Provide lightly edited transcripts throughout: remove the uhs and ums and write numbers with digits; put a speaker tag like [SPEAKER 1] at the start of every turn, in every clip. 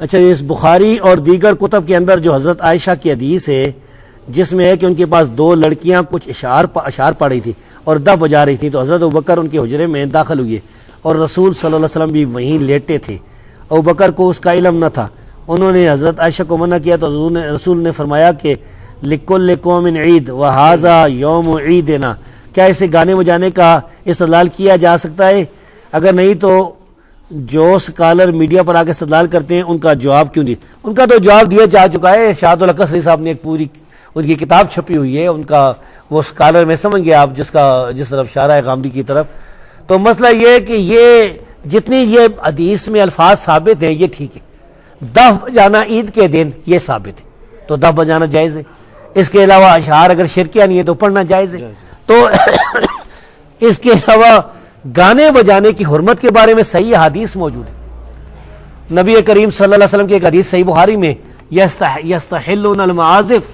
[SPEAKER 1] اچھا، اس بخاری اور دیگر کتب کے اندر جو حضرت عائشہ کی حدیث ہے جس میں ہے کہ ان کے پاس 2 لڑکیاں کچھ اشعار پڑھ رہی تھی اور دف بجا رہی تھی، تو حضرت ابوبکر ان کے حجرے میں داخل ہوئے اور رسول صلی اللہ علیہ وسلم بھی وہیں لیٹے تھے۔ ابوبکر کو اس کا علم نہ تھا، انہوں نے حضرت عائشہ کو منع کیا تو رسول نے فرمایا کہ لکل قوم عید وہذا یوم عیدنا، کیا اسے گانے بجانے کا استدلال کیا جا سکتا ہے؟ اگر نہیں تو جو سکالر میڈیا پر آ کے استدلال کرتے ہیں ان کا جواب کیوں نہیں؟ ان کا تو جواب دیا جا چکا ہے، شاہد القصری صاحب نے ایک پوری ان کی کتاب چھپی ہوئی ہے، ان کا وہ سکالر میں سمجھ گیا آپ جس طرف اشارہ ہے غامدی کی طرف۔ تو مسئلہ یہ ہے کہ یہ جتنی یہ حدیث میں الفاظ ثابت ہیں یہ ٹھیک ہے، دف بجانا عید کے دن یہ ثابت ہے تو دف بجانا جائز ہے، اس کے علاوہ اشعار اگر شرکیہ نہیں ہے تو پڑھنا جائز ہے۔ تو اس کے علاوہ گانے بجانے کی حرمت کے بارے میں صحیح حدیث موجود ہے، نبی کریم صلی اللہ علیہ وسلم کی ایک حدیث صحیح بخاری میں یستحلون المعازف،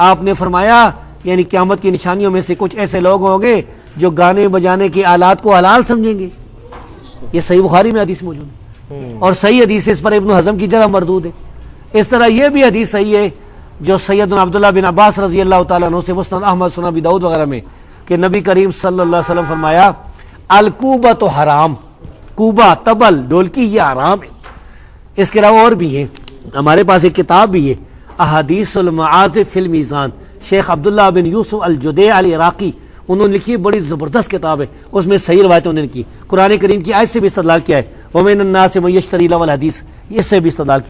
[SPEAKER 1] آپ نے فرمایا یعنی قیامت کی نشانیوں میں سے کچھ ایسے لوگ ہوں گے جو گانے بجانے کے آلات کو حلال سمجھیں گے، یہ صحیح بخاری میں حدیث موجود ہے، اور صحیح حدیث اس پر ابن حزم کی جرح مردود ہے۔ اس طرح یہ بھی حدیث صحیح ہے جو سیدنا عبداللہ بن عباس رضی اللہ تعالیٰ عنہ سے مسند احمد سنن ابی داؤد وغیرہ میں کہ نبی کریم صلی اللہ علیہ وسلم فرمایا الکوبہ تو حرام، کوبہ طبل ڈولکی یہ حرام ہے۔ اس کے علاوہ اور بھی ہے، ہمارے پاس ایک کتاب بھی ہے احادیث المعازف فی المیزان، شیخ عبداللہ بن یوسف الجدیع العراقی، انہوں نے لکھی بڑی زبردست کتاب ہے، اس میں صحیح روایتیں انہوں نے کی، قرآن کریم کی آیت سے بھی استدلال کیا ہے، وَمِنَ النَّاسِ مَن یشتری لَهْوَ الْحَدِیث، اس سے بھی استدلال کیا۔